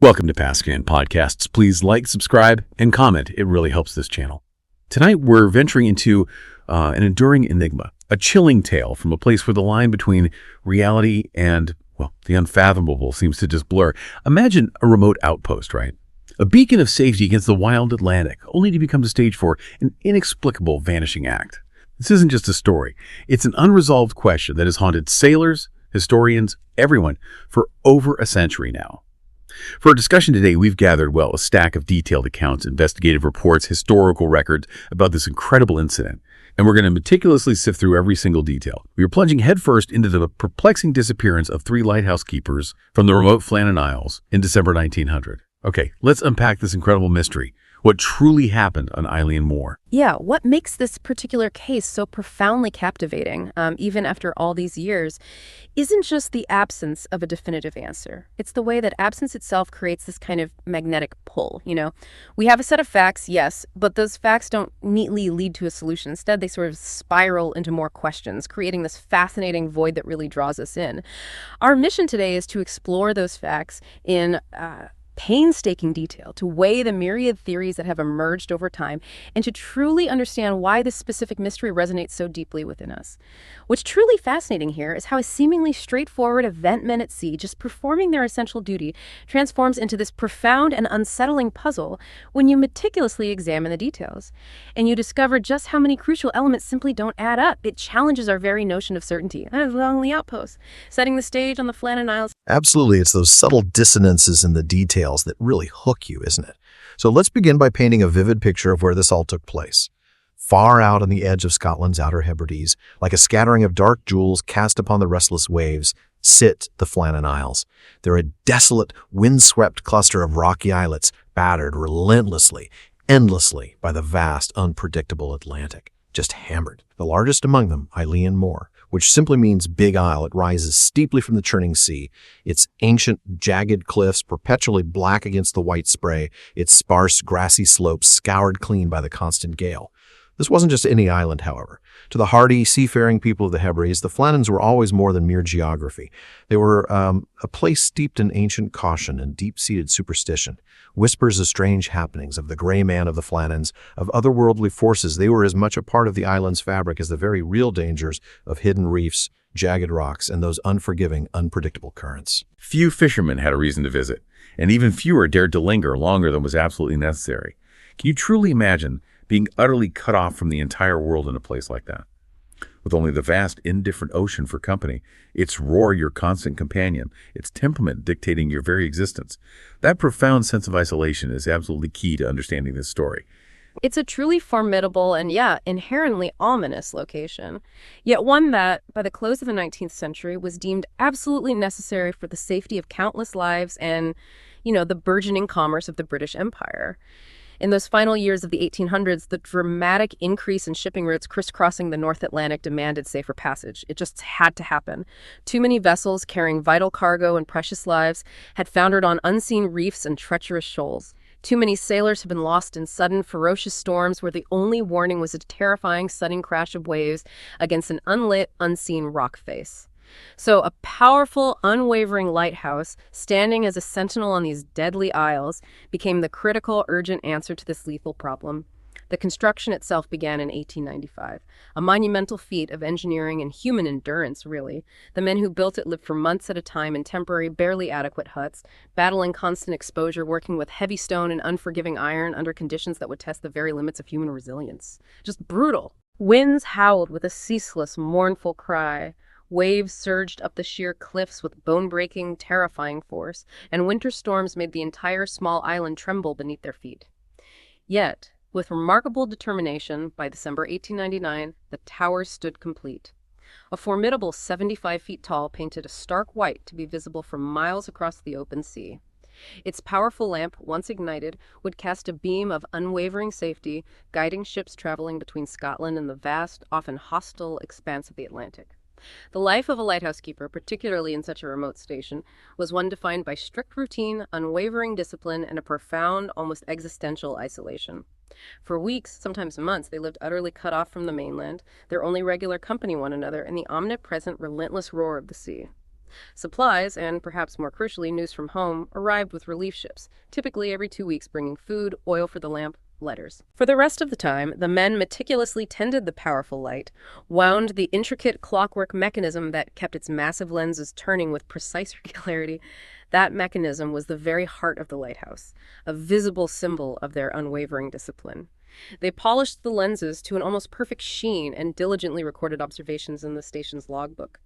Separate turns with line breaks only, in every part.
Welcome to Paskvan Podcasts. Please like, subscribe, and comment. It really helps this channel. Tonight, we're venturing into an enduring enigma, a chilling tale from a place where the line between reality and, well, the unfathomable seems to just blur. Imagine a remote outpost, right? A beacon of safety against the wild Atlantic, only to become the stage for an inexplicable vanishing act. This isn't just a story. It's an unresolved question that has haunted sailors, historians, everyone for over a century now. For our discussion today, we've gathered, a stack of detailed accounts, investigative reports, historical records about this incredible incident. And we're going to meticulously sift through every single detail. We are plunging headfirst into the perplexing disappearance of 3 lighthouse keepers from the remote Flannan Isles in December 1900. Okay, let's unpack this incredible mystery. What truly happened on Eilean Mor?
Yeah, what makes this particular case so profoundly captivating, even after all these years, isn't just the absence of a definitive answer. It's the way that absence itself creates this kind of magnetic pull, We have a set of facts, yes, but those facts don't neatly lead to a solution. Instead, they sort of spiral into more questions, creating this fascinating void that really draws us in. Our mission today is to explore those facts in painstaking detail, to weigh the myriad theories that have emerged over time, and to truly understand why this specific mystery resonates so deeply within us. What's truly fascinating here is how a seemingly straightforward event men at sea, just performing their essential duty, transforms into this profound and unsettling puzzle when you meticulously examine the details. And you discover just how many crucial elements simply don't add up. It challenges our very notion of certainty. Along the outpost, setting the stage on the Flannan Isles.
Absolutely, it's those subtle dissonances in the details that really hook you, isn't it? So let's begin by painting a vivid picture of where this all took place. Far out on the edge of Scotland's Outer Hebrides, like a scattering of dark jewels cast upon the restless waves, sit the Flannan Isles. They're a desolate, windswept cluster of rocky islets, battered relentlessly, endlessly by the vast, unpredictable Atlantic, just hammered. The largest among them, Eilean Mor, which simply means big isle. It rises steeply from the churning sea. Its ancient, jagged cliffs perpetually black against the white spray, its sparse, grassy slopes scoured clean by the constant gale. This wasn't just any island, however. To the hardy, seafaring people of the Hebrides, the Flannans were always more than mere geography. They were a place steeped in ancient caution and deep-seated superstition. Whispers of strange happenings, of the gray man of the Flannans, of otherworldly forces. They were as much a part of the island's fabric as the very real dangers of hidden reefs, jagged rocks, and those unforgiving, unpredictable currents.
Few fishermen had a reason to visit, and even fewer dared to linger longer than was absolutely necessary. Can you truly imagine being utterly cut off from the entire world in a place like that? With only the vast, indifferent ocean for company, its roar your constant companion, its temperament dictating your very existence. That profound sense of isolation is absolutely key to understanding this story.
It's a truly formidable and, inherently ominous location, yet one that, by the close of the 19th century, was deemed absolutely necessary for the safety of countless lives and, the burgeoning commerce of the British Empire. In those final years of the 1800s, the dramatic increase in shipping routes crisscrossing the North Atlantic demanded safer passage. It just had to happen. Too many vessels carrying vital cargo and precious lives had foundered on unseen reefs and treacherous shoals. Too many sailors had been lost in sudden, ferocious storms where the only warning was a terrifying sudden crash of waves against an unlit, unseen rock face. So a powerful, unwavering lighthouse, standing as a sentinel on these deadly isles, became the critical, urgent answer to this lethal problem. The construction itself began in 1895, a monumental feat of engineering and human endurance, really. The men who built it lived for months at a time in temporary, barely adequate huts, battling constant exposure, working with heavy stone and unforgiving iron under conditions that would test the very limits of human resilience. Just brutal. Winds howled with a ceaseless, mournful cry. Waves surged up the sheer cliffs with bone-breaking, terrifying force, and winter storms made the entire small island tremble beneath their feet. Yet, with remarkable determination, by December 1899, the tower stood complete. A formidable 75 feet tall, painted a stark white to be visible for miles across the open sea. Its powerful lamp, once ignited, would cast a beam of unwavering safety, guiding ships traveling between Scotland and the vast, often hostile expanse of the Atlantic. The life of a lighthouse keeper, particularly in such a remote station, was one defined by strict routine, unwavering discipline, and a profound, almost existential isolation. For weeks, sometimes months, they lived utterly cut off from the mainland, their only regular company one another, and the omnipresent, relentless roar of the sea. Supplies, and perhaps more crucially, news from home, arrived with relief ships, typically every 2 weeks bringing food, oil for the lamp, letters. For the rest of the time, the men meticulously tended the powerful light, wound the intricate clockwork mechanism that kept its massive lenses turning with precise regularity. That mechanism was the very heart of the lighthouse, a visible symbol of their unwavering discipline. They polished the lenses to an almost perfect sheen and diligently recorded observations in the station's logbook.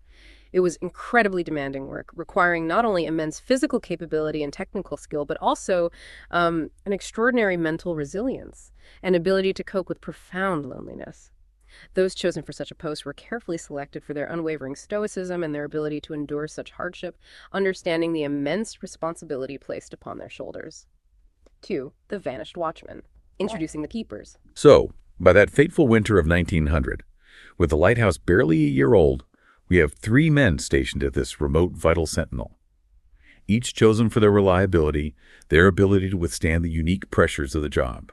It was incredibly demanding work, requiring not only immense physical capability and technical skill, but also an extraordinary mental resilience and ability to cope with profound loneliness. Those chosen for such a post were carefully selected for their unwavering stoicism and their ability to endure such hardship, understanding the immense responsibility placed upon their shoulders. 2. The Vanished Watchmen. Introducing the keepers.
So, by that fateful winter of 1900, with the lighthouse barely a year old, we have 3 men stationed at this remote vital sentinel, each chosen for their reliability, their ability to withstand the unique pressures of the job.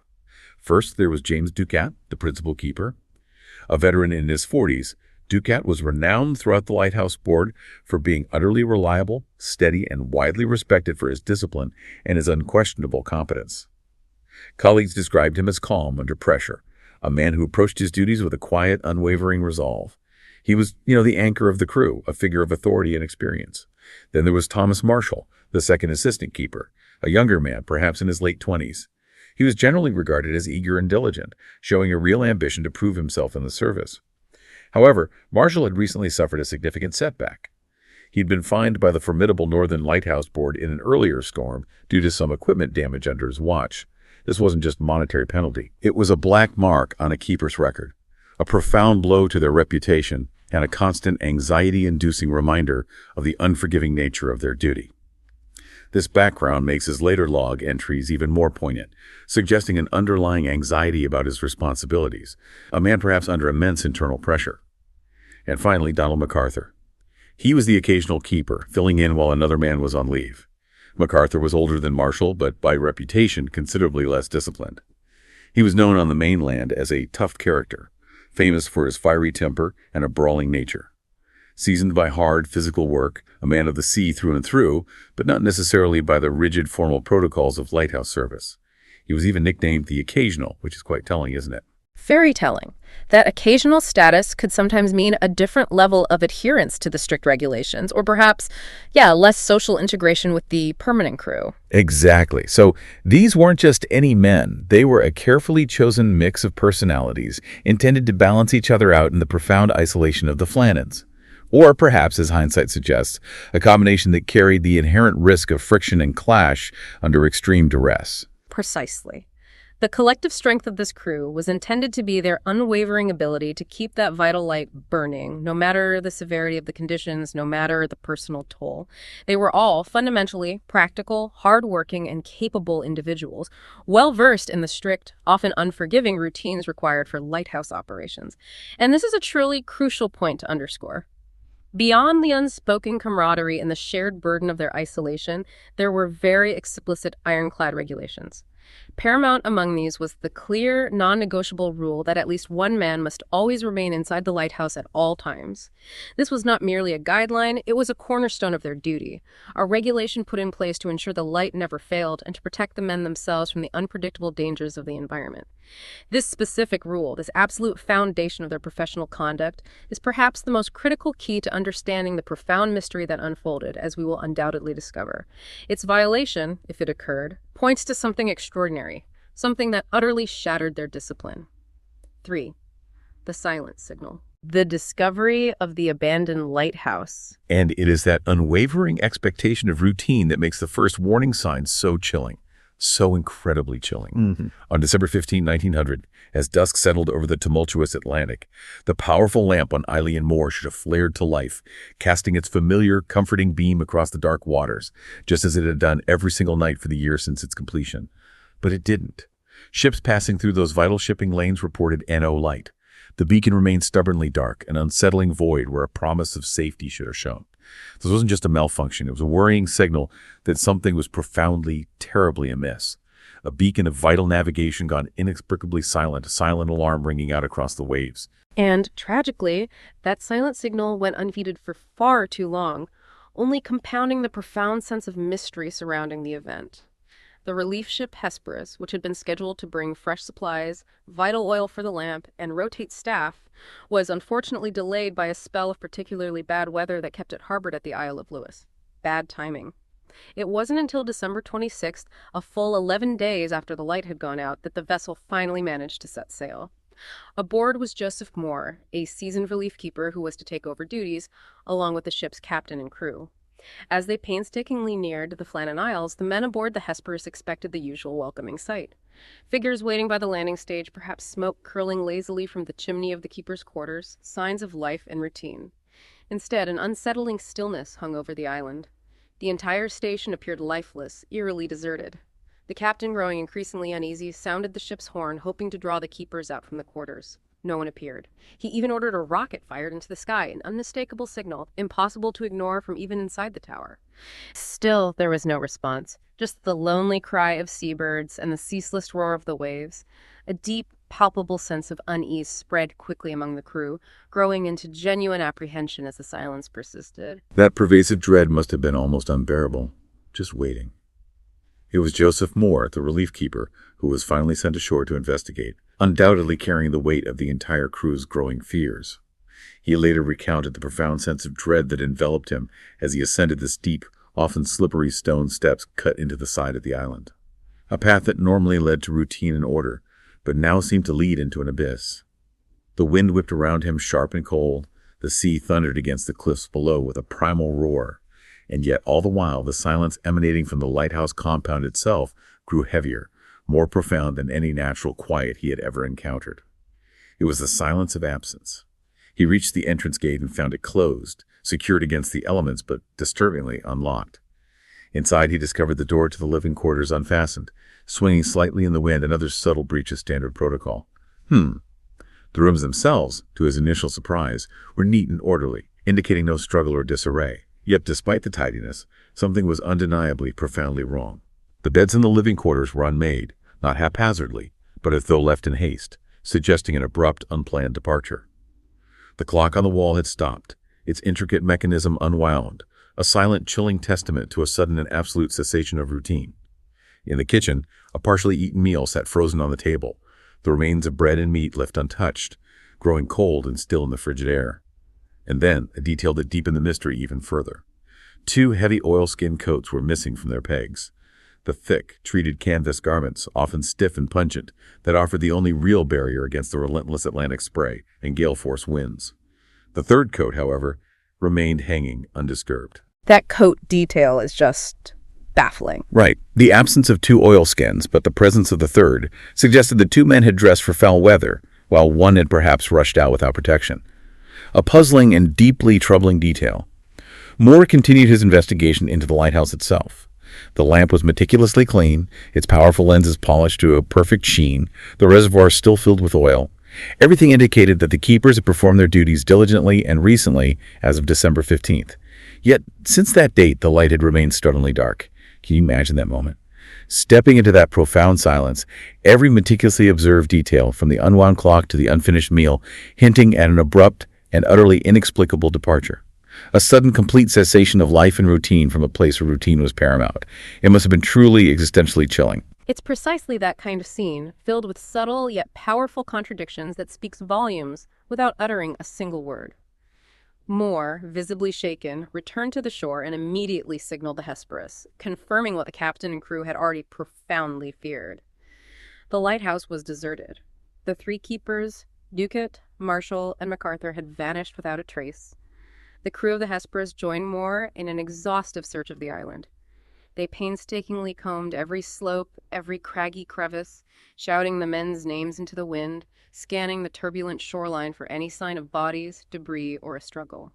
First, there was James Ducat, the principal keeper. A veteran in his 40s, Ducat was renowned throughout the lighthouse board for being utterly reliable, steady, and widely respected for his discipline and his unquestionable competence. Colleagues described him as calm under pressure, a man who approached his duties with a quiet, unwavering resolve. He was, the anchor of the crew, a figure of authority and experience. Then there was Thomas Marshall, the second assistant keeper, a younger man, perhaps in his late 20s. He was generally regarded as eager and diligent, showing a real ambition to prove himself in the service. However, Marshall had recently suffered a significant setback. He'd been fined by the formidable Northern Lighthouse Board in an earlier storm due to some equipment damage under his watch. This wasn't just monetary penalty. It was a black mark on a keeper's record, a profound blow to their reputation, and a constant anxiety-inducing reminder of the unforgiving nature of their duty. This background makes his later log entries even more poignant, suggesting an underlying anxiety about his responsibilities, a man perhaps under immense internal pressure. And finally, Donald MacArthur. He was the occasional keeper, filling in while another man was on leave. MacArthur was older than Marshall, but by reputation considerably less disciplined. He was known on the mainland as a tough character, famous for his fiery temper and a brawling nature. Seasoned by hard physical work, a man of the sea through and through, but not necessarily by the rigid formal protocols of lighthouse service. He was even nicknamed the Occasional, which is quite telling, isn't it?
Very telling. That occasional status could sometimes mean a different level of adherence to the strict regulations, or perhaps, less social integration with the permanent crew.
Exactly. So these weren't just any men. They were a carefully chosen mix of personalities intended to balance each other out in the profound isolation of the Flannans. Or perhaps, as hindsight suggests, a combination that carried the inherent risk of friction and clash under extreme duress.
Precisely. The collective strength of this crew was intended to be their unwavering ability to keep that vital light burning, no matter the severity of the conditions, no matter the personal toll. They were all fundamentally practical, hardworking, and capable individuals, well-versed in the strict, often unforgiving routines required for lighthouse operations. And this is a truly crucial point to underscore. Beyond the unspoken camaraderie and the shared burden of their isolation, there were very explicit ironclad regulations. Paramount among these was the clear, non-negotiable rule that at least one man must always remain inside the lighthouse at all times. This was not merely a guideline, it was a cornerstone of their duty, a regulation put in place to ensure the light never failed and to protect the men themselves from the unpredictable dangers of the environment. This specific rule, this absolute foundation of their professional conduct, is perhaps the most critical key to understanding the profound mystery that unfolded, as we will undoubtedly discover. Its violation, if it occurred, points to something extraordinary, something that utterly shattered their discipline. 3. The silent signal. The discovery of the abandoned lighthouse.
And it is that unwavering expectation of routine that makes the first warning signs so chilling. So incredibly chilling. On December 15, 1900, as dusk settled over the tumultuous Atlantic, the powerful lamp on Eilean Moor should have flared to life, casting its familiar, comforting beam across the dark waters, just as it had done every single night for the year since its completion. But it didn't. Ships passing through those vital shipping lanes reported NO light. The beacon remained stubbornly dark, an unsettling void where a promise of safety should have shone. This wasn't just a malfunction. It was a worrying signal that something was profoundly, terribly amiss. A beacon of vital navigation gone inexplicably silent, a silent alarm ringing out across the waves.
And, tragically, that silent signal went unheeded for far too long. only compounding the profound sense of mystery surrounding the event. The relief ship Hesperus, which had been scheduled to bring fresh supplies, vital oil for the lamp, and rotate staff, was unfortunately delayed by a spell of particularly bad weather that kept it harbored at the Isle of Lewis. Bad timing. It wasn't until December 26th, a full 11 days after the light had gone out, that the vessel finally managed to set sail. Aboard was Joseph Moore, a seasoned relief keeper who was to take over duties, along with the ship's captain and crew. As they painstakingly neared the Flannan Isles, the men aboard the Hesperus expected the usual welcoming sight. Figures waiting by the landing stage, perhaps smoke curling lazily from the chimney of the keeper's quarters, signs of life and routine. Instead, an unsettling stillness hung over the island. The entire station appeared lifeless, eerily deserted. The captain, growing increasingly uneasy, sounded the ship's horn, hoping to draw the keepers out from the quarters. No one appeared. He even ordered a rocket fired into the sky, an unmistakable signal, impossible to ignore from even inside the tower. Still, there was no response, just the lonely cry of seabirds and the ceaseless roar of the waves. A deep, palpable sense of unease spread quickly among the crew, growing into genuine apprehension as the silence persisted.
That pervasive dread must have been almost unbearable, just waiting. It was Joseph Moore, the relief keeper, who was finally sent ashore to investigate, undoubtedly carrying the weight of the entire crew's growing fears. He later recounted the profound sense of dread that enveloped him as he ascended the steep, often slippery stone steps cut into the side of the island. A path that normally led to routine and order, but now seemed to lead into an abyss. The wind whipped around him sharp and cold, the sea thundered against the cliffs below with a primal roar, and yet all the while the silence emanating from the lighthouse compound itself grew heavier, more profound than any natural quiet he had ever encountered. It was the silence of absence. He reached the entrance gate and found it closed, secured against the elements but disturbingly unlocked. Inside he discovered the door to the living quarters unfastened, swinging slightly in the wind, another subtle breach of standard protocol. The rooms themselves, to his initial surprise, were neat and orderly, indicating no struggle or disarray. Yet despite the tidiness, something was undeniably profoundly wrong. The beds in the living quarters were unmade, not haphazardly, but as though left in haste, suggesting an abrupt, unplanned departure. The clock on the wall had stopped, its intricate mechanism unwound, a silent, chilling testament to a sudden and absolute cessation of routine. In the kitchen, a partially eaten meal sat frozen on the table, the remains of bread and meat left untouched, growing cold and still in the frigid air. And then, a detail that deepened the mystery even further. 2 heavy oilskin coats were missing from their pegs. The thick, treated canvas garments, often stiff and pungent, that offered the only real barrier against the relentless Atlantic spray and gale-force winds. The third coat, however, remained hanging undisturbed.
That coat detail is just baffling.
Right. The absence of 2 oilskins, but the presence of the third, suggested the 2 men had dressed for foul weather, while one had perhaps rushed out without protection. A puzzling and deeply troubling detail. Moore continued his investigation into the lighthouse itself. The lamp was meticulously clean, its powerful lenses polished to a perfect sheen, the reservoir still filled with oil. Everything indicated that the keepers had performed their duties diligently and recently, as of December 15th. Yet, since that date, the light had remained startlingly dark. Can you imagine that moment? Stepping into that profound silence, every meticulously observed detail, from the unwound clock to the unfinished meal, hinting at an abrupt and utterly inexplicable departure. A sudden, complete cessation of life and routine from a place where routine was paramount. It must have been truly existentially chilling.
It's precisely that kind of scene, filled with subtle yet powerful contradictions, that speaks volumes without uttering a single word. Moore, visibly shaken, returned to the shore and immediately signaled the Hesperus, confirming what the captain and crew had already profoundly feared. The lighthouse was deserted. The 3 keepers, Ducat, Marshall, and MacArthur, had vanished without a trace. The crew of the Hesperus joined Moore in an exhaustive search of the island. They painstakingly combed every slope, every craggy crevice, shouting the men's names into the wind, scanning the turbulent shoreline for any sign of bodies, debris, or a struggle.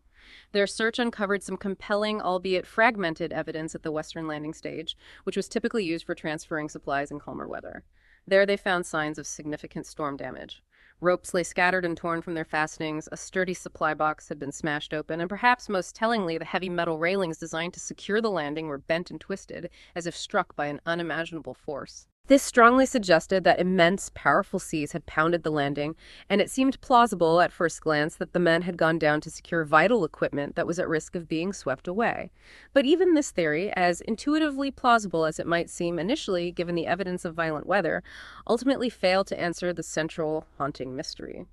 Their search uncovered some compelling, albeit fragmented, evidence at the western landing stage, which was typically used for transferring supplies in calmer weather. There they found signs of significant storm damage. Ropes lay scattered and torn from their fastenings, a sturdy supply box had been smashed open, and perhaps most tellingly, the heavy metal railings designed to secure the landing were bent and twisted, as if struck by an unimaginable force. This strongly suggested that immense, powerful seas had pounded the landing, and it seemed plausible at first glance that the men had gone down to secure vital equipment that was at risk of being swept away. But even this theory, as intuitively plausible as it might seem initially given the evidence of violent weather, ultimately failed to answer the central, haunting mystery.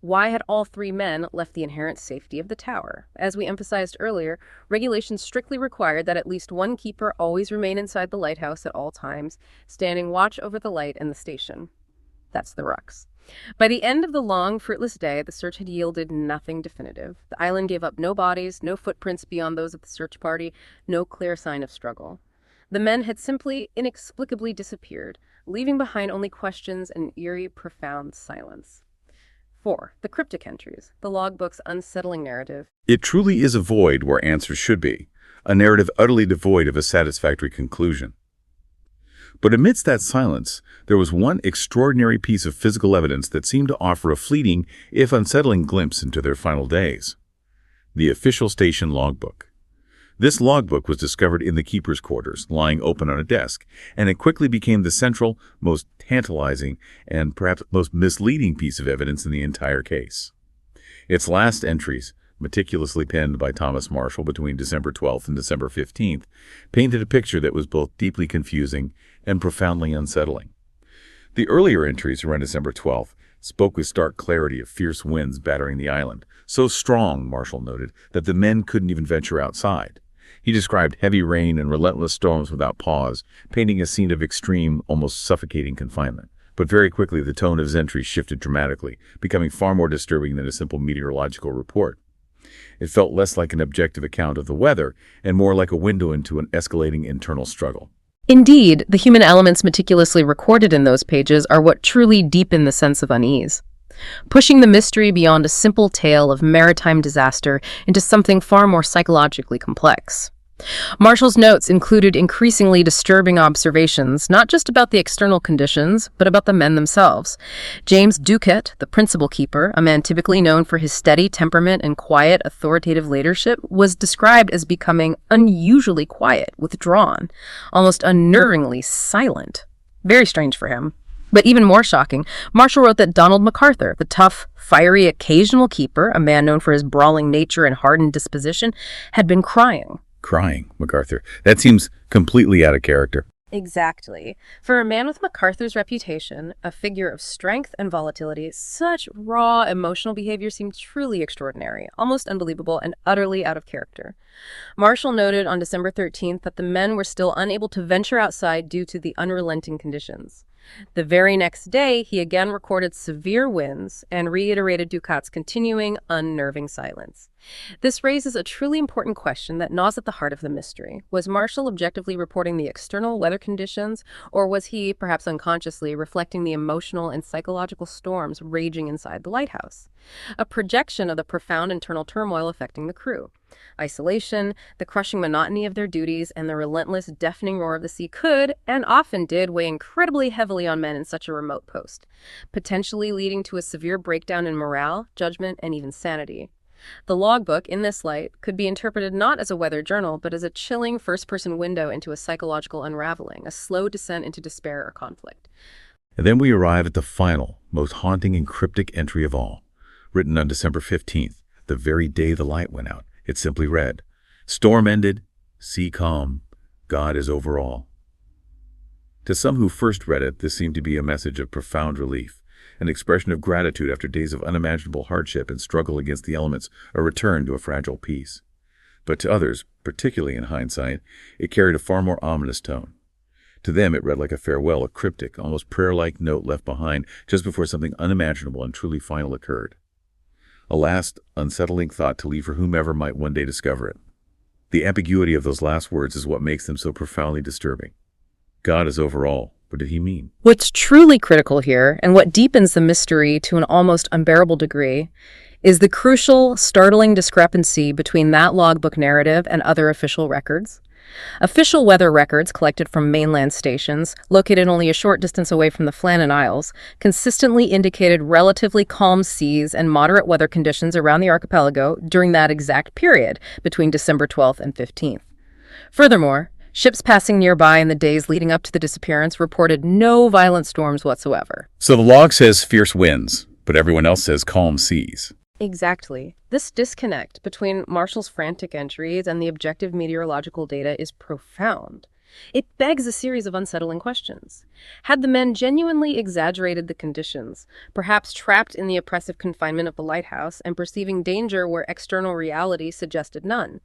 Why had all three men left the inherent safety of the tower? As we emphasized earlier, regulations strictly required that at least one keeper always remain inside the lighthouse at all times, standing watch over the light and the station. That's the Rux. By the end of the long, fruitless day, the search had yielded nothing definitive. The island gave up no bodies, no footprints beyond those of the search party, no clear sign of struggle. The men had simply, inexplicably disappeared, leaving behind only questions and eerie, profound silence. 4. The cryptic entries, the logbook's unsettling narrative.
It truly is a void where answers should be, a narrative utterly devoid of a satisfactory conclusion. But amidst that silence, there was one extraordinary piece of physical evidence that seemed to offer a fleeting, if unsettling, glimpse into their final days. The official station logbook. This logbook was discovered in the keeper's quarters, lying open on a desk, and it quickly became the central, most tantalizing, and perhaps most misleading piece of evidence in the entire case. Its last entries, meticulously penned by Thomas Marshall between December 12th and December 15th, painted a picture that was both deeply confusing and profoundly unsettling. The earlier entries around December 12th spoke with stark clarity of fierce winds battering the island, so strong, Marshall noted, that the men couldn't even venture outside. He described heavy rain and relentless storms without pause, painting a scene of extreme, almost suffocating confinement. But very quickly the tone of his entries shifted dramatically, becoming far more disturbing than a simple meteorological report. It felt less like an objective account of the weather and more like a window into an escalating internal struggle.
Indeed, the human elements meticulously recorded in those pages are what truly deepen the sense of unease, pushing the mystery beyond a simple tale of maritime disaster into something far more psychologically complex. Marshall's notes included increasingly disturbing observations, not just about the external conditions, but about the men themselves. James Duquette, the principal keeper, a man typically known for his steady temperament and quiet, authoritative leadership, was described as becoming unusually quiet, withdrawn, almost unnervingly silent. Very strange for him. But even more shocking, Marshall wrote that Donald MacArthur, the tough, fiery, occasional keeper, a man known for his brawling nature and hardened disposition, had been crying.
Crying, MacArthur. That seems completely out of character.
Exactly. For a man with MacArthur's reputation, a figure of strength and volatility, such raw emotional behavior seemed truly extraordinary, almost unbelievable, and utterly out of character. Marshall noted on December 13th that the men were still unable to venture outside due to the unrelenting conditions. The very next day, he again recorded severe winds and reiterated Ducatte's continuing, unnerving silence. This raises a truly important question that gnaws at the heart of the mystery. Was Marshall objectively reporting the external weather conditions, or was he, perhaps unconsciously, reflecting the emotional and psychological storms raging inside the lighthouse? A projection of the profound internal turmoil affecting the crew. Isolation, the crushing monotony of their duties, and the relentless, deafening roar of the sea could, and often did, weigh incredibly heavily on men in such a remote post, potentially leading to a severe breakdown in morale, judgment, and even sanity. The logbook, in this light, could be interpreted not as a weather journal, but as a chilling first-person window into a psychological unraveling, a slow descent into despair or conflict.
And then we arrive at the final, most haunting and cryptic entry of all. Written on December 15th, the very day the light went out, it simply read, "Storm ended, sea calm, God is over all." To some who first read it, this seemed to be a message of profound relief, an expression of gratitude after days of unimaginable hardship and struggle against the elements, a return to a fragile peace. But to others, particularly in hindsight, it carried a far more ominous tone. To them, it read like a farewell, a cryptic, almost prayer-like note left behind just before something unimaginable and truly final occurred. A last, unsettling thought to leave for whomever might one day discover it. The ambiguity of those last words is what makes them so profoundly disturbing. God is over all. What did he mean?
What's truly critical here, and what deepens the mystery to an almost unbearable degree, is the crucial, startling discrepancy between that logbook narrative and other official records. Official weather records collected from mainland stations, located only a short distance away from the Flannan Isles, consistently indicated relatively calm seas and moderate weather conditions around the archipelago during that exact period, between December 12th and 15th. Furthermore, Ships passing nearby in the days leading up to the disappearance reported no violent storms whatsoever.
So the log says fierce winds, but everyone else says calm seas.
Exactly. This disconnect between Marshall's frantic entries and the objective meteorological data is profound. It begs a series of unsettling questions. Had the men genuinely exaggerated the conditions, perhaps trapped in the oppressive confinement of the lighthouse and perceiving danger where external reality suggested none?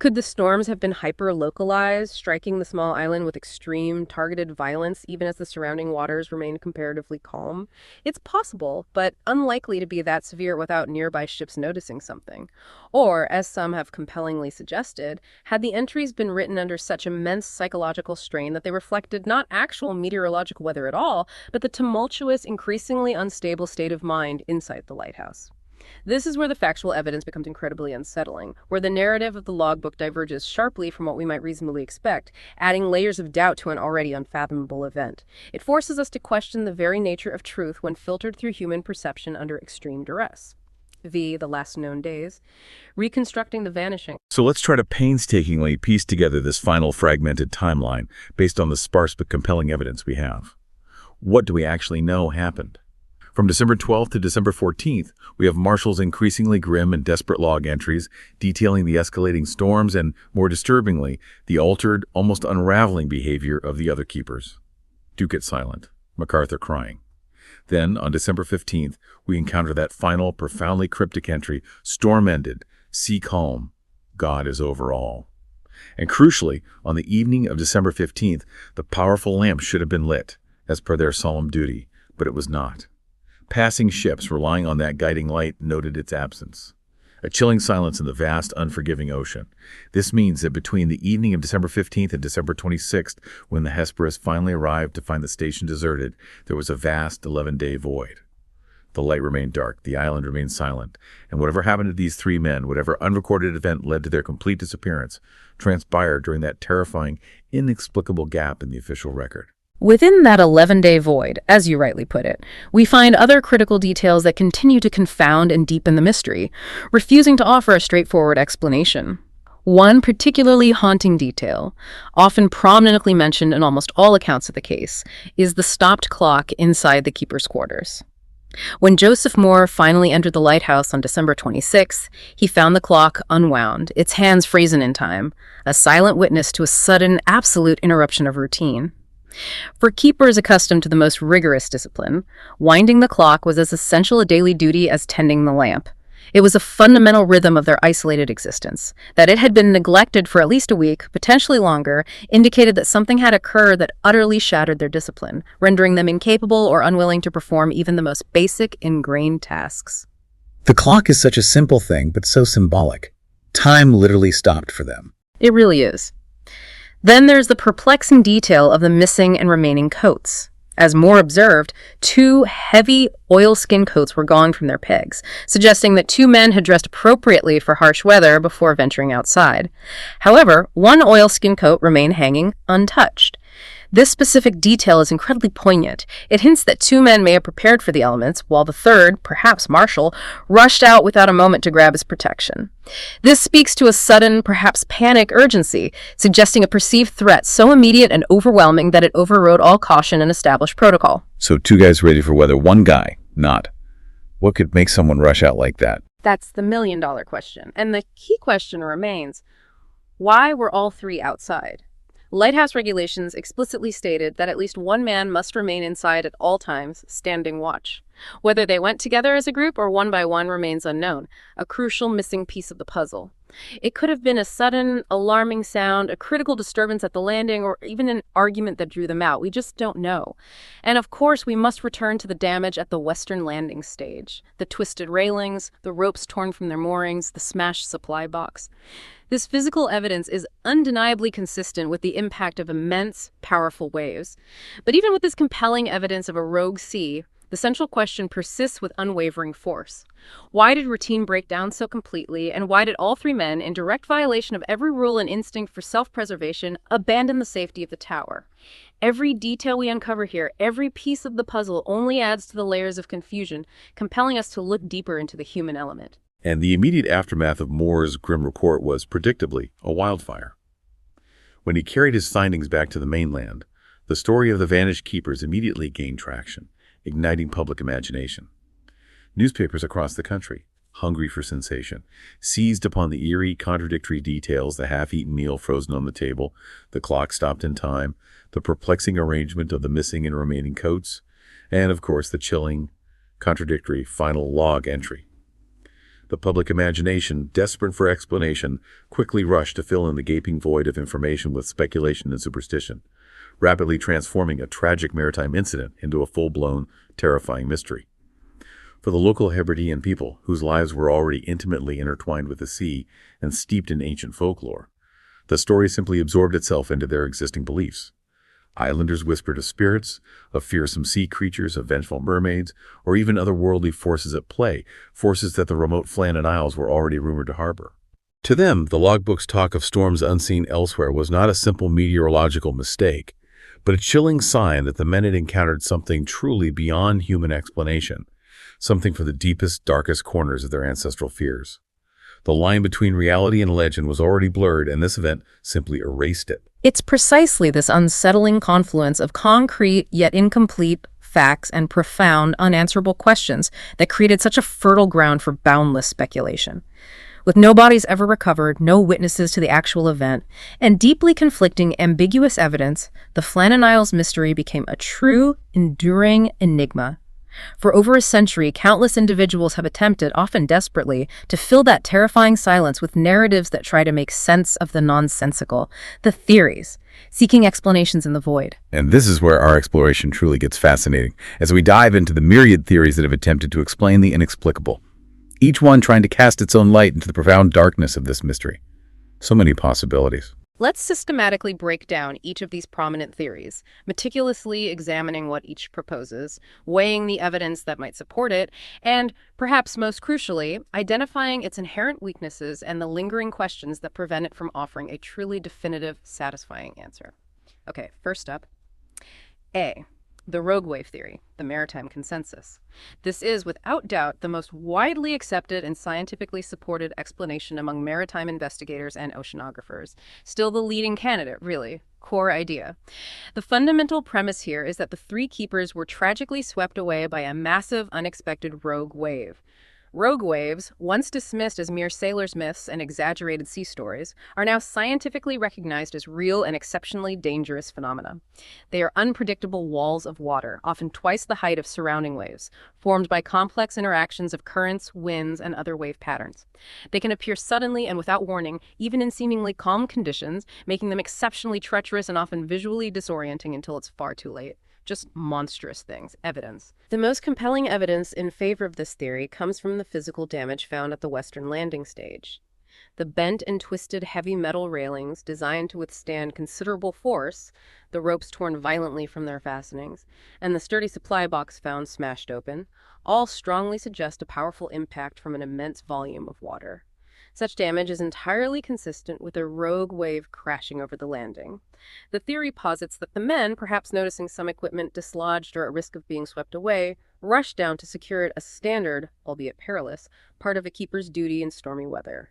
Could the storms have been hyper-localized, striking the small island with extreme, targeted violence even as the surrounding waters remained comparatively calm? It's possible, but unlikely to be that severe without nearby ships noticing something. Or, as some have compellingly suggested, had the entries been written under such immense psychological strain that they reflected not actual meteorological weather at all, but the tumultuous, increasingly unstable state of mind inside the lighthouse. This is where the factual evidence becomes incredibly unsettling, where the narrative of the logbook diverges sharply from what we might reasonably expect, adding layers of doubt to an already unfathomable event. It forces us to question the very nature of truth when filtered through human perception under extreme duress. The last known days, reconstructing the Vanishing.
So let's try to painstakingly piece together this final fragmented timeline based on the sparse but compelling evidence we have. What do we actually know happened? From December 12th to December 14th, we have Marshall's increasingly grim and desperate log entries detailing the escalating storms and, more disturbingly, the altered, almost unraveling behavior of the other keepers. Duke silent, MacArthur crying. Then, on December 15th, we encounter that final, profoundly cryptic entry, storm ended, sea calm, God is over all. And crucially, on the evening of December 15th, the powerful lamp should have been lit, as per their solemn duty, but it was not. Passing ships relying on that guiding light noted its absence. A chilling silence in the vast, unforgiving ocean. This means that between the evening of December 15th and December 26th, when the Hesperus finally arrived to find the station deserted, there was a vast 11-day void. The light remained dark, the island remained silent, and whatever happened to these three men, whatever unrecorded event led to their complete disappearance, transpired during that terrifying, inexplicable gap in the official record.
Within that 11-day void, as you rightly put it, we find other critical details that continue to confound and deepen the mystery, refusing to offer a straightforward explanation. One particularly haunting detail, often prominently mentioned in almost all accounts of the case, is the stopped clock inside the keeper's quarters. When Joseph Moore finally entered the lighthouse on December 26th, he found the clock unwound, its hands frozen in time, a silent witness to a sudden, absolute interruption of routine. For keepers accustomed to the most rigorous discipline, winding the clock was as essential a daily duty as tending the lamp. It was a fundamental rhythm of their isolated existence. That it had been neglected for at least a week, potentially longer, indicated that something had occurred that utterly shattered their discipline, rendering them incapable or unwilling to perform even the most basic, ingrained tasks.
The clock is such a simple thing, but so symbolic. Time literally stopped for them.
It really is. Then there's the perplexing detail of the missing and remaining coats. As Moore observed, 2 heavy oilskin coats were gone from their pegs, suggesting that 2 men had dressed appropriately for harsh weather before venturing outside. However, 1 oilskin coat remained hanging untouched. This specific detail is incredibly poignant. It hints that 2 men may have prepared for the elements, while the third, perhaps Marshall, rushed out without a moment to grab his protection. This speaks to a sudden, perhaps panic urgency, suggesting a perceived threat so immediate and overwhelming that it overrode all caution and established protocol.
So 2 guys ready for weather, 1 guy not. What could make someone rush out like that?
That's the million-dollar question. And the key question remains, why were all 3 outside? Lighthouse regulations explicitly stated that at least 1 man must remain inside at all times, standing watch. Whether they went together as a group or one by one remains unknown, a crucial missing piece of the puzzle. It could have been a sudden, alarming sound, a critical disturbance at the landing, or even an argument that drew them out. We just don't know. And of course, we must return to the damage at the western landing stage. The twisted railings, the ropes torn from their moorings, the smashed supply box. This physical evidence is undeniably consistent with the impact of immense, powerful waves. But even with this compelling evidence of a rogue sea, the central question persists with unwavering force. Why did routine break down so completely, and why did all 3 men, in direct violation of every rule and instinct for self-preservation, abandon the safety of the tower? Every detail we uncover here, every piece of the puzzle only adds to the layers of confusion, compelling us to look deeper into the human element.
And the immediate aftermath of Moore's grim report was, predictably, a wildfire. When he carried his findings back to the mainland, the story of the vanished keepers immediately gained traction, igniting public imagination. Newspapers across the country, hungry for sensation, seized upon the eerie, contradictory details: the half-eaten meal frozen on the table, the clock stopped in time, the perplexing arrangement of the missing and remaining coats, and, of course, the chilling, contradictory final log entry. The public imagination, desperate for explanation, quickly rushed to fill in the gaping void of information with speculation and superstition, rapidly transforming a tragic maritime incident into a full-blown, terrifying mystery. For the local Hebridean people, whose lives were already intimately intertwined with the sea and steeped in ancient folklore, the story simply absorbed itself into their existing beliefs. Islanders whispered of spirits, of fearsome sea creatures, of vengeful mermaids, or even otherworldly forces at play, forces that the remote Flannan Isles were already rumored to harbor. To them, the logbook's talk of storms unseen elsewhere was not a simple meteorological mistake, but a chilling sign that the men had encountered something truly beyond human explanation, something from the deepest, darkest corners of their ancestral fears. The line between reality and legend was already blurred, and this event simply erased it.
It's precisely this unsettling confluence of concrete yet incomplete facts and profound, unanswerable questions that created such a fertile ground for boundless speculation. With no bodies ever recovered, no witnesses to the actual event, and deeply conflicting, ambiguous evidence, the Flannan Isles mystery became a true, enduring enigma. For over a century, countless individuals have attempted, often desperately, to fill that terrifying silence with narratives that try to make sense of the nonsensical, the theories, seeking explanations in the void.
And this is where our exploration truly gets fascinating, as we dive into the myriad theories that have attempted to explain the inexplicable, each one trying to cast its own light into the profound darkness of this mystery. So many possibilities.
Let's systematically break down each of these prominent theories, meticulously examining what each proposes, weighing the evidence that might support it, and, perhaps most crucially, identifying its inherent weaknesses and the lingering questions that prevent it from offering a truly definitive, satisfying answer. Okay, first up, A. The rogue wave theory, the maritime consensus. This is, without doubt, the most widely accepted and scientifically supported explanation among maritime investigators and oceanographers. Still the leading candidate, really. Core idea. The fundamental premise here is that the three keepers were tragically swept away by a massive, unexpected rogue wave. Rogue waves, once dismissed as mere sailors' myths and exaggerated sea stories, are now scientifically recognized as real and exceptionally dangerous phenomena. They are unpredictable walls of water, often twice the height of surrounding waves, formed by complex interactions of currents, winds, and other wave patterns. They can appear suddenly and without warning, even in seemingly calm conditions, making them exceptionally treacherous and often visually disorienting until it's far too late. Just monstrous things. Evidence. The most compelling evidence in favor of this theory comes from the physical damage found at the western landing stage. The bent and twisted heavy metal railings designed to withstand considerable force, the ropes torn violently from their fastenings, and the sturdy supply box found smashed open, all strongly suggest a powerful impact from an immense volume of water. Such damage is entirely consistent with a rogue wave crashing over the landing. The theory posits that the men, perhaps noticing some equipment dislodged or at risk of being swept away, rushed down to secure it, a standard, albeit perilous, part of a keeper's duty in stormy weather.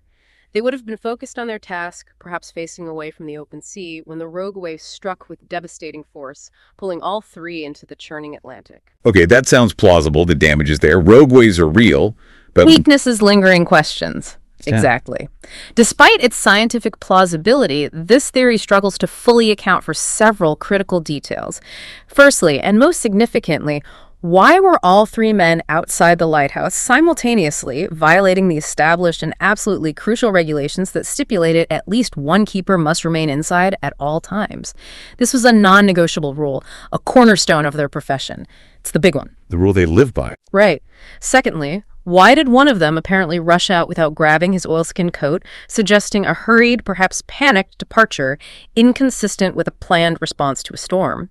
They would have been focused on their task, perhaps facing away from the open sea, when the rogue wave struck with devastating force, pulling all three into the churning Atlantic.
Okay, that sounds plausible. The damage is there. Rogue waves are real, but
Weaknesses, lingering questions. Exactly. Despite its scientific plausibility, this theory struggles to fully account for several critical details. Firstly, and most significantly, why were all three men outside the lighthouse simultaneously violating the established and absolutely crucial regulations that stipulated at least one keeper must remain inside at all times? This was a non-negotiable rule, a cornerstone of their profession. It's the big one.
the rule they live by.
Right. Secondly, why did one of them apparently rush out without grabbing his oilskin coat, suggesting a hurried, perhaps panicked departure, inconsistent with a planned response to a storm?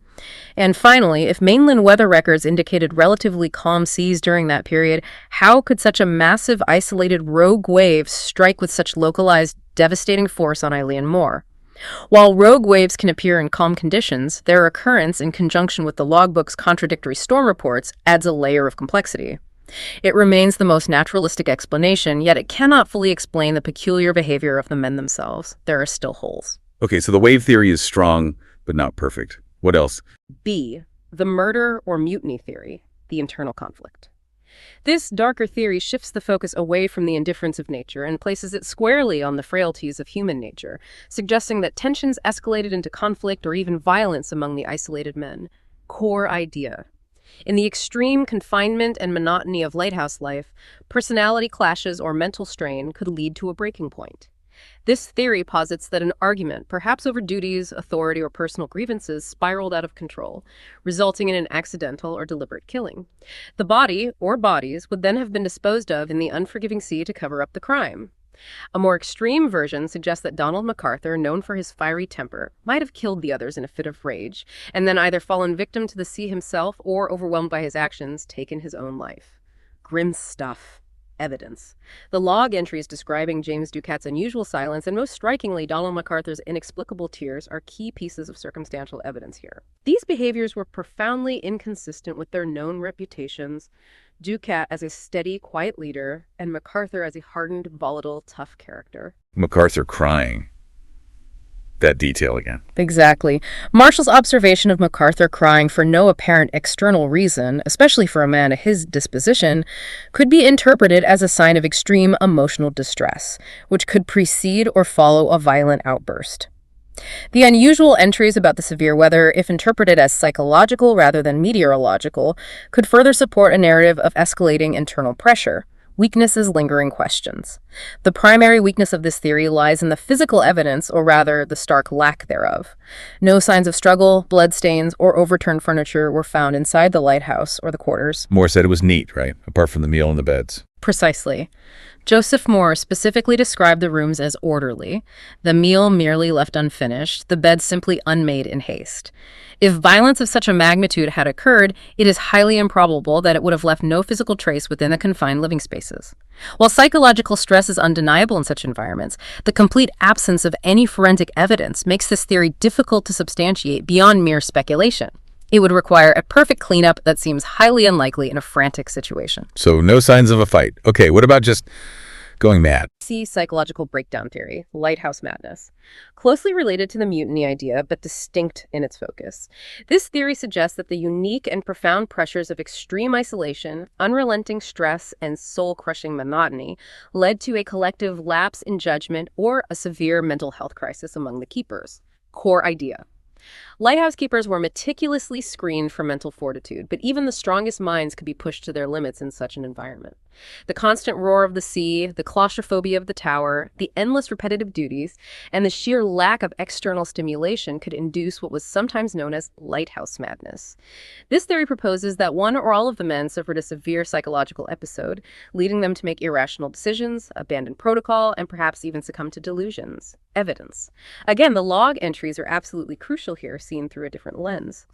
And finally, if mainland weather records indicated relatively calm seas during that period, how could such a massive, isolated rogue wave strike with such localized, devastating force on Eilean Moor? While rogue waves can appear in calm conditions, their occurrence in conjunction with the logbook's contradictory storm reports adds a layer of complexity. It remains the most naturalistic explanation, yet it cannot fully explain the peculiar behavior of the men themselves. There are still holes.
Okay, so the wave theory is strong, but not perfect. What else?
B, the murder or mutiny theory, the internal conflict. This darker theory shifts the focus away from the indifference of nature and places it squarely on the frailties of human nature, suggesting that tensions escalated into conflict or even violence among the isolated men. Core idea. In the extreme confinement and monotony of lighthouse life, personality clashes or mental strain could lead to a breaking point. This theory posits that an argument, perhaps over duties, authority, or personal grievances, spiraled out of control, resulting in an accidental or deliberate killing. The body, or bodies, would then have been disposed of in the unforgiving sea to cover up the crime. A more extreme version suggests that Donald MacArthur, known for his fiery temper, might have killed the others in a fit of rage, and then either fallen victim to the sea himself or, overwhelmed by his actions, taken his own life. Grim stuff. Evidence. The log entries describing James Ducat's unusual silence and, most strikingly, Donald MacArthur's inexplicable tears are key pieces of circumstantial evidence here. These behaviors were profoundly inconsistent with their known reputations, Ducat as a steady, quiet leader, and MacArthur as a hardened, volatile, tough character.
MacArthur crying. That detail again.
Exactly. Marshall's observation of MacArthur crying for no apparent external reason, especially for a man of his disposition, could be interpreted as a sign of extreme emotional distress, which could precede or follow a violent outburst. The unusual entries about the severe weather, if interpreted as psychological rather than meteorological, could further support a narrative of escalating internal pressure. Weakness is lingering questions. The primary weakness of this theory lies in the physical evidence, or rather, the stark lack thereof. No signs of struggle, bloodstains, or overturned furniture were found inside the lighthouse or the quarters.
Moore said it was neat, right? Apart from the meal and the beds.
Precisely. Joseph Moore specifically described the rooms as orderly, the meal merely left unfinished, the bed simply unmade in haste. If violence of such a magnitude had occurred, it is highly improbable that it would have left no physical trace within the confined living spaces. While psychological stress is undeniable in such environments, the complete absence of any forensic evidence makes this theory difficult to substantiate beyond mere speculation. It would require a perfect cleanup that seems highly unlikely in a frantic situation.
So no signs of a fight. Okay, what about just going mad?
See psychological breakdown theory, lighthouse madness. Closely related to the mutiny idea, but distinct in its focus. This theory suggests that the unique and profound pressures of extreme isolation, unrelenting stress, and soul-crushing monotony led to a collective lapse in judgment or a severe mental health crisis among the keepers. Core idea. Lighthouse keepers were meticulously screened for mental fortitude, but even the strongest minds could be pushed to their limits in such an environment. The constant roar of the sea, the claustrophobia of the tower, the endless repetitive duties, and the sheer lack of external stimulation could induce what was sometimes known as lighthouse madness. This theory proposes that one or all of the men suffered a severe psychological episode, leading them to make irrational decisions, abandon protocol, and perhaps even succumb to delusions. Evidence. Again, the log entries are absolutely crucial here, seen through a different lens.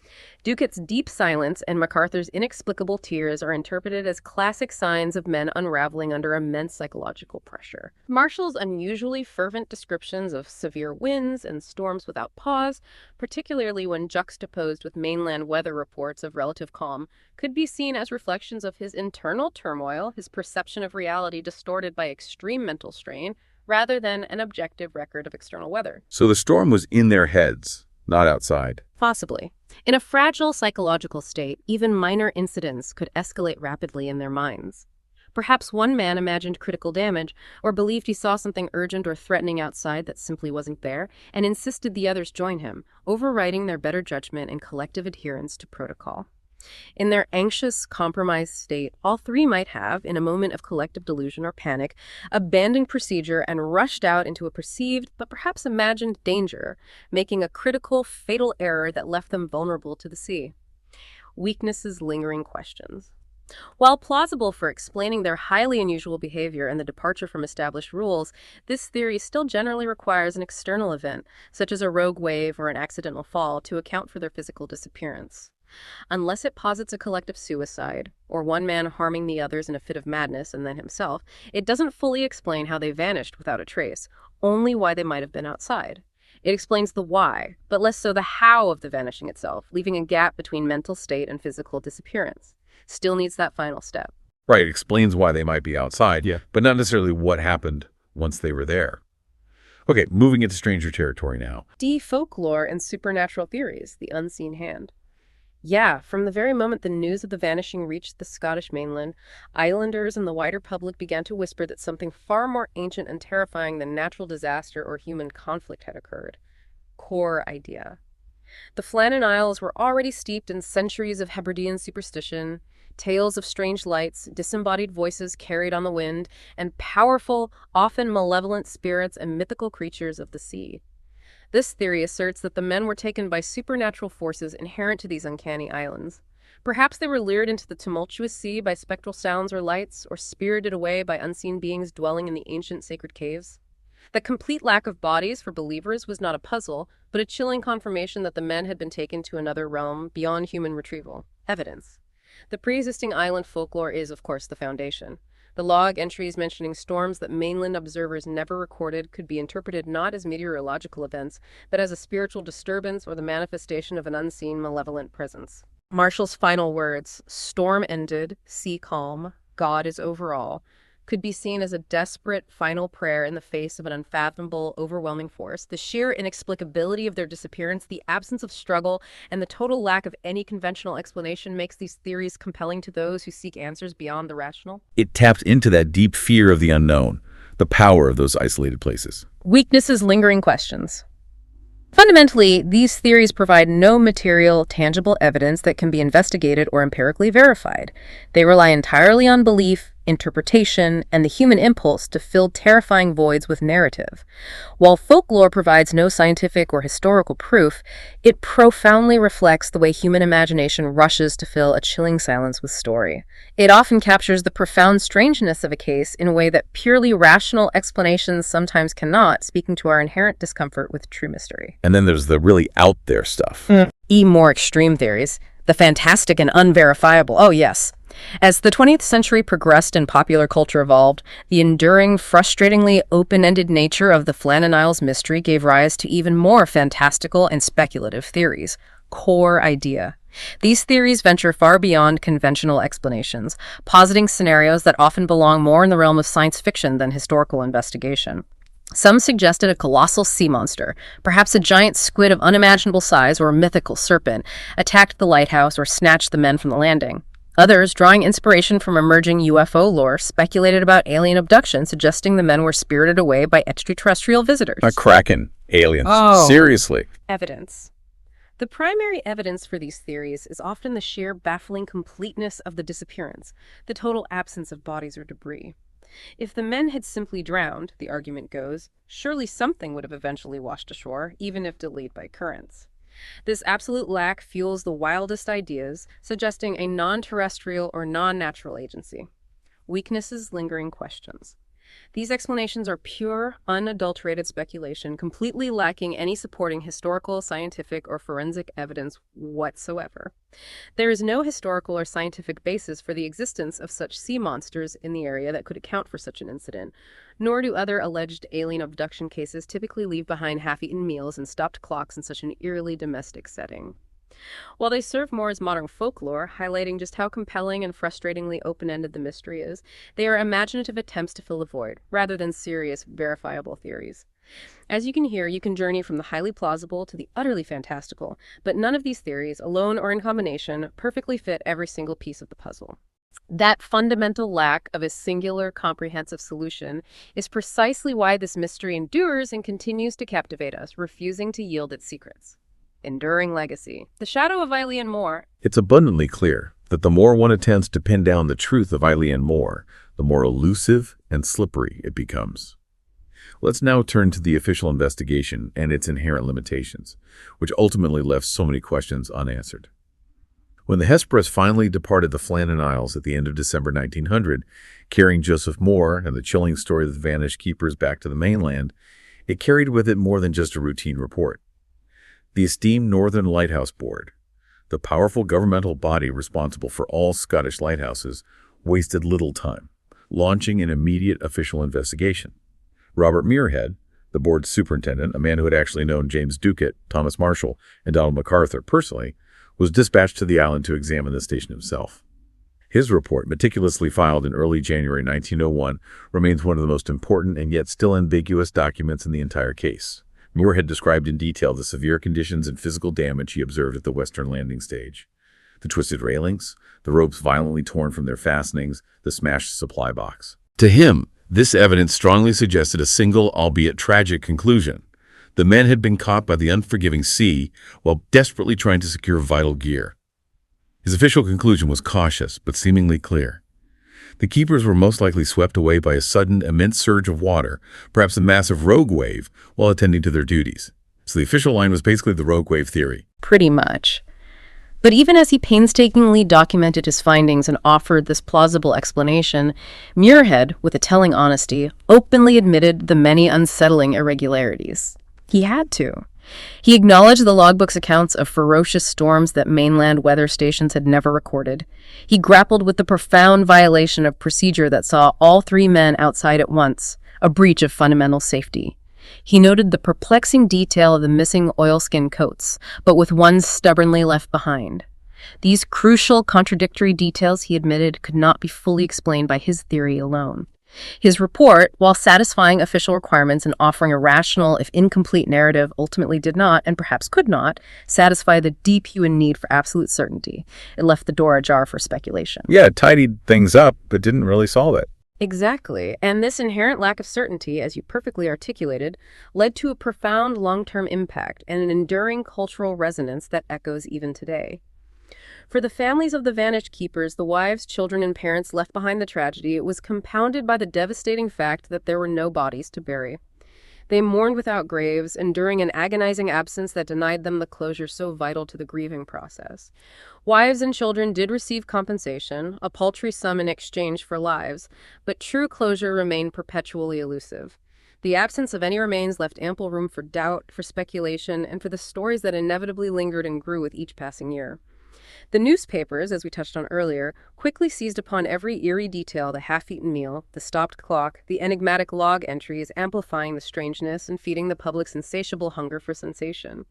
Ducat's deep silence and MacArthur's inexplicable tears are interpreted as classic signs of men unraveling under immense psychological pressure. Marshall's unusually fervent descriptions of severe winds and storms without pause, particularly when juxtaposed with mainland weather reports of relative calm, could be seen as reflections of his internal turmoil, his perception of reality distorted by extreme mental strain, rather than an objective record of external weather.
So the storm was in their heads, not outside.
Possibly. In a fragile psychological state, even minor incidents could escalate rapidly in their minds. Perhaps one man imagined critical damage, or believed he saw something urgent or threatening outside that simply wasn't there, and insisted the others join him, overriding their better judgment and collective adherence to protocol. In their anxious, compromised state, all three might have, in a moment of collective delusion or panic, abandoned procedure and rushed out into a perceived, but perhaps imagined danger, making a critical, fatal error that left them vulnerable to the sea. Weaknesses, lingering questions. While plausible for explaining their highly unusual behavior and the departure from established rules, this theory still generally requires an external event, such as a rogue wave or an accidental fall, to account for their physical disappearance. Unless it posits a collective suicide, or one man harming the others in a fit of madness and then himself, it doesn't fully explain how they vanished without a trace, only why they might have been outside. It explains the why, but less so the how of the vanishing itself, leaving a gap between mental state and physical disappearance. Still needs that final step.
Right, it explains why they might be outside, but not necessarily what happened once they were there. Okay, moving into stranger territory now.
Folklore and supernatural theories, the unseen hand. Yeah, from the very moment the news of the vanishing reached the Scottish mainland, islanders and the wider public began to whisper that something far more ancient and terrifying than natural disaster or human conflict had occurred. Core idea. The Flannan Isles were already steeped in centuries of Hebridean superstition, tales of strange lights, disembodied voices carried on the wind, and powerful, often malevolent spirits and mythical creatures of the sea. This theory asserts that the men were taken by supernatural forces inherent to these uncanny islands. Perhaps they were lured into the tumultuous sea by spectral sounds or lights, or spirited away by unseen beings dwelling in the ancient sacred caves. The complete lack of bodies for believers was not a puzzle, but a chilling confirmation that the men had been taken to another realm beyond human retrieval. Evidence. The pre-existing island folklore is, of course, the foundation. The log entries mentioning storms that mainland observers never recorded could be interpreted not as meteorological events, but as a spiritual disturbance or the manifestation of an unseen malevolent presence. Marshall's final words, "Storm ended, sea calm, God is over all," could be seen as a desperate final prayer in the face of an unfathomable, overwhelming force. The sheer inexplicability of their disappearance, the absence of struggle, and the total lack of any conventional explanation makes these theories compelling to those who seek answers beyond the rational.
It taps into that deep fear of the unknown, the power of those isolated places.
Weaknesses, lingering questions. Fundamentally, these theories provide no material, tangible evidence that can be investigated or empirically verified. They rely entirely on belief, interpretation, and the human impulse to fill terrifying voids with narrative. While folklore provides no scientific or historical proof, it profoundly reflects the way human imagination rushes to fill a chilling silence with story. It often captures the profound strangeness of a case in a way that purely rational explanations sometimes cannot, speaking to our inherent discomfort with true mystery.
And then there's the really out there stuff.
More extreme theories, the fantastic and unverifiable. Oh, yes. As the 20th century progressed and popular culture evolved, the enduring, frustratingly open-ended nature of the Flannan Isles mystery gave rise to even more fantastical and speculative theories. Core idea. These theories venture far beyond conventional explanations, positing scenarios that often belong more in the realm of science fiction than historical investigation. Some suggested a colossal sea monster, perhaps a giant squid of unimaginable size or a mythical serpent, attacked the lighthouse or snatched the men from the landing. Others, drawing inspiration from emerging UFO lore, speculated about alien abduction, suggesting the men were spirited away by extraterrestrial visitors.
A kraken. Aliens.
Oh.
Seriously.
Evidence. The primary evidence for these theories is often the sheer baffling completeness of the disappearance, the total absence of bodies or debris. If the men had simply drowned, the argument goes, surely something would have eventually washed ashore, even if delayed by currents. This absolute lack fuels the wildest ideas, suggesting a non-terrestrial or non-natural agency. Weaknesses, lingering questions. These explanations are pure, unadulterated speculation, completely lacking any supporting historical, scientific, or forensic evidence whatsoever. There is no historical or scientific basis for the existence of such sea monsters in the area that could account for such an incident, nor do other alleged alien abduction cases typically leave behind half-eaten meals and stopped clocks in such an eerily domestic setting. While they serve more as modern folklore, highlighting just how compelling and frustratingly open-ended the mystery is, they are imaginative attempts to fill the void, rather than serious, verifiable theories. As you can hear, you can journey from the highly plausible to the utterly fantastical, but none of these theories, alone or in combination, perfectly fit every single piece of the puzzle. That fundamental lack of a singular, comprehensive solution is precisely why this mystery endures and continues to captivate us, refusing to yield its secrets. Enduring legacy. The shadow of Eileen Moore.
It's abundantly clear that the more one attempts to pin down the truth of Eileen Moore, the more elusive and slippery it becomes. Let's now turn to the official investigation and its inherent limitations, which ultimately left so many questions unanswered. When the Hesperus finally departed the Flannan Isles at the end of December 1900, carrying Joseph Moore and the chilling story of the vanished keepers back to the mainland, it carried with it more than just a routine report. The esteemed Northern Lighthouse Board, the powerful governmental body responsible for all Scottish lighthouses, wasted little time, launching an immediate official investigation. Robert Muirhead, the board's superintendent, a man who had actually known James Ducat, Thomas Marshall, and Donald MacArthur personally, was dispatched to the island to examine the station himself. His report, meticulously filed in early January 1901, remains one of the most important and yet still ambiguous documents in the entire case. Muir had described in detail the severe conditions and physical damage he observed at the western landing stage. The twisted railings, the ropes violently torn from their fastenings, the smashed supply box. To him, this evidence strongly suggested a single, albeit tragic, conclusion. The men had been caught by the unforgiving sea while desperately trying to secure vital gear. His official conclusion was cautious, but seemingly clear. The keepers were most likely swept away by a sudden, immense surge of water, perhaps a massive rogue wave, while attending to their duties. So the official line was basically the rogue wave theory.
Pretty much. But even as he painstakingly documented his findings and offered this plausible explanation, Muirhead, with a telling honesty, openly admitted the many unsettling irregularities. He had to. He acknowledged the logbook's accounts of ferocious storms that mainland weather stations had never recorded. He grappled with the profound violation of procedure that saw all 3 men outside at once, a breach of fundamental safety. He noted the perplexing detail of the missing oilskin coats, but with one stubbornly left behind. These crucial, contradictory details, he admitted, could not be fully explained by his theory alone. His report, while satisfying official requirements and offering a rational, if incomplete narrative, ultimately did not, and perhaps could not, satisfy the deep human need for absolute certainty. It left the door ajar for speculation.
Yeah, it tidied things up, but didn't really solve it.
Exactly. And this inherent lack of certainty, as you perfectly articulated, led to a profound long-term impact and an enduring cultural resonance that echoes even today. For the families of the vanished keepers, the wives, children, and parents left behind the tragedy, it was compounded by the devastating fact that there were no bodies to bury. They mourned without graves, enduring an agonizing absence that denied them the closure so vital to the grieving process. Wives and children did receive compensation, a paltry sum in exchange for lives, but true closure remained perpetually elusive. The absence of any remains left ample room for doubt, for speculation, and for the stories that inevitably lingered and grew with each passing year. The newspapers, as we touched on earlier, quickly seized upon every eerie detail: the half-eaten meal, the stopped clock, the enigmatic log entries, amplifying the strangeness and feeding the public's insatiable hunger for sensation.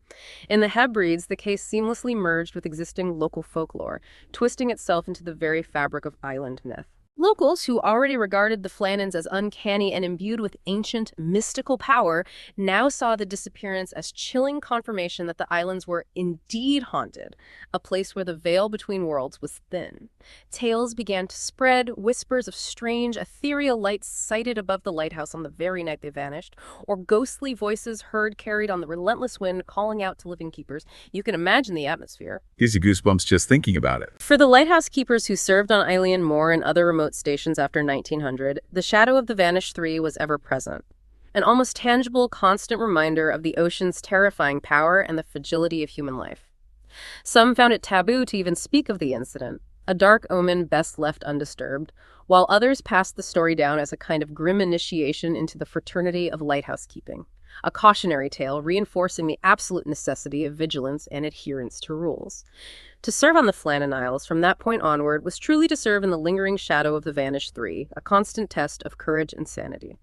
In the Hebrides, the case seamlessly merged with existing local folklore, twisting itself into the very fabric of island myth. Locals, who already regarded the Flannans as uncanny and imbued with ancient, mystical power, now saw the disappearance as chilling confirmation that the islands were indeed haunted, a place where the veil between worlds was thin. Tales began to spread, whispers of strange, ethereal lights sighted above the lighthouse on the very night they vanished, or ghostly voices heard carried on the relentless wind calling out to living keepers. You can imagine the atmosphere.
Gives you goosebumps just thinking about it.
For the lighthouse keepers who served on Eilean Moor and other remote stations after 1900, the shadow of the vanished 3 was ever present. An almost tangible, constant reminder of the ocean's terrifying power and the fragility of human life. Some found it taboo to even speak of the incident, a dark omen best left undisturbed, while others passed the story down as a kind of grim initiation into the fraternity of lighthouse keeping, a cautionary tale reinforcing the absolute necessity of vigilance and adherence to rules. To serve on the Flannan Isles from that point onward was truly to serve in the lingering shadow of the vanished 3, a constant test of courage and sanity.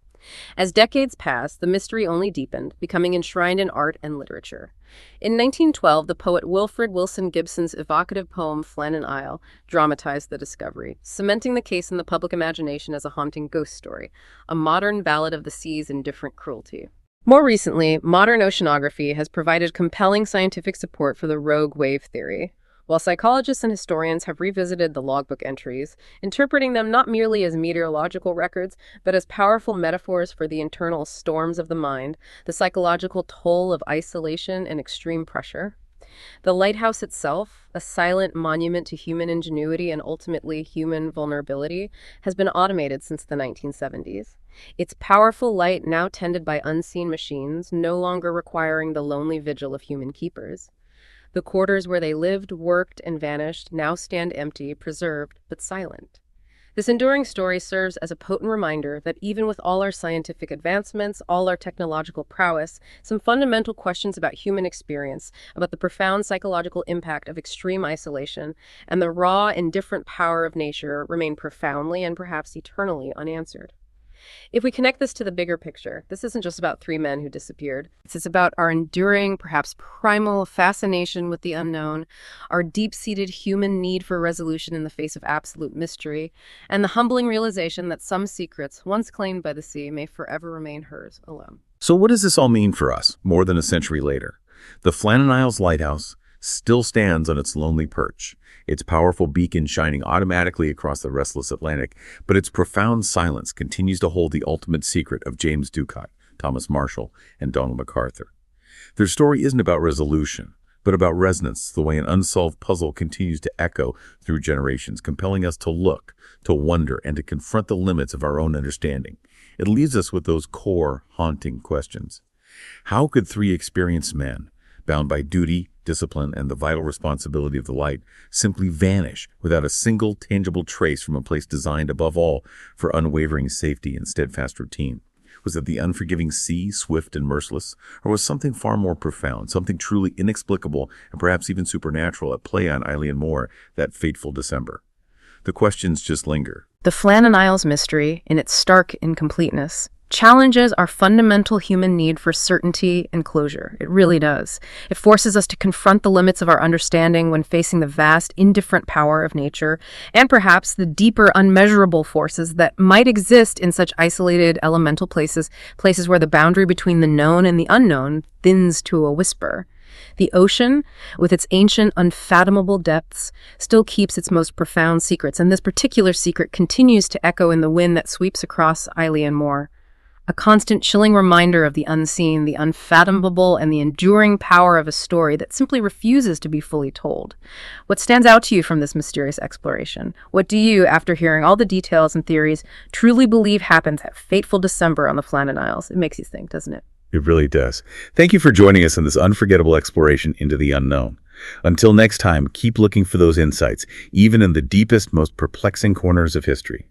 As decades passed, the mystery only deepened, becoming enshrined in art and literature. In 1912, the poet Wilfred Wilson Gibson's evocative poem Flannan Isle dramatized the discovery, cementing the case in the public imagination as a haunting ghost story, a modern ballad of the sea's indifferent cruelty. More recently, modern oceanography has provided compelling scientific support for the rogue wave theory, while psychologists and historians have revisited the logbook entries, interpreting them not merely as meteorological records, but as powerful metaphors for the internal storms of the mind, the psychological toll of isolation and extreme pressure. The lighthouse itself, a silent monument to human ingenuity and ultimately human vulnerability, has been automated since the 1970s. Its powerful light now tended by unseen machines, no longer requiring the lonely vigil of human keepers. The quarters where they lived, worked, and vanished now stand empty, preserved, but silent. This enduring story serves as a potent reminder that even with all our scientific advancements, all our technological prowess, some fundamental questions about human experience, about the profound psychological impact of extreme isolation, and the raw, indifferent power of nature remain profoundly and perhaps eternally unanswered. If we connect this to the bigger picture, this isn't just about three men who disappeared. It's about our enduring, perhaps primal fascination with the unknown, our deep-seated human need for resolution in the face of absolute mystery, and the humbling realization that some secrets, once claimed by the sea, may forever remain hers alone.
So what does this all mean for us, more than a century later? The Flannan Isles Lighthouse still stands on its lonely perch, its powerful beacon shining automatically across the restless Atlantic, but its profound silence continues to hold the ultimate secret of James Ducott, Thomas Marshall, and Donald MacArthur. Their story isn't about resolution, but about resonance, the way an unsolved puzzle continues to echo through generations, compelling us to look, to wonder, and to confront the limits of our own understanding. It leaves us with those core, haunting questions. How could three experienced men, bound by duty, discipline, and the vital responsibility of the light, simply vanish without a single tangible trace from a place designed above all for unwavering safety and steadfast routine? Was it the unforgiving sea, swift and merciless, or was something far more profound, something truly inexplicable and perhaps even supernatural at play on Eilean Mor that fateful December? The questions just linger.
The Flannan Isles mystery, in its stark incompleteness, challenges our fundamental human need for certainty and closure. It really does. It forces us to confront the limits of our understanding when facing the vast, indifferent power of nature, and perhaps the deeper, unmeasurable forces that might exist in such isolated elemental places where the boundary between the known and the unknown thins to a whisper. The ocean, with its ancient, unfathomable depths, still keeps its most profound secrets, and this particular secret continues to echo in the wind that sweeps across Eilean Mor. A constant chilling reminder of the unseen, the unfathomable, and the enduring power of a story that simply refuses to be fully told. What stands out to you from this mysterious exploration? What do you, after hearing all the details and theories, truly believe happens that fateful December on the Flannan Isles? It makes you think, doesn't it?
It really does. Thank you for joining us on this unforgettable exploration into the unknown. Until next time, keep looking for those insights, even in the deepest, most perplexing corners of history.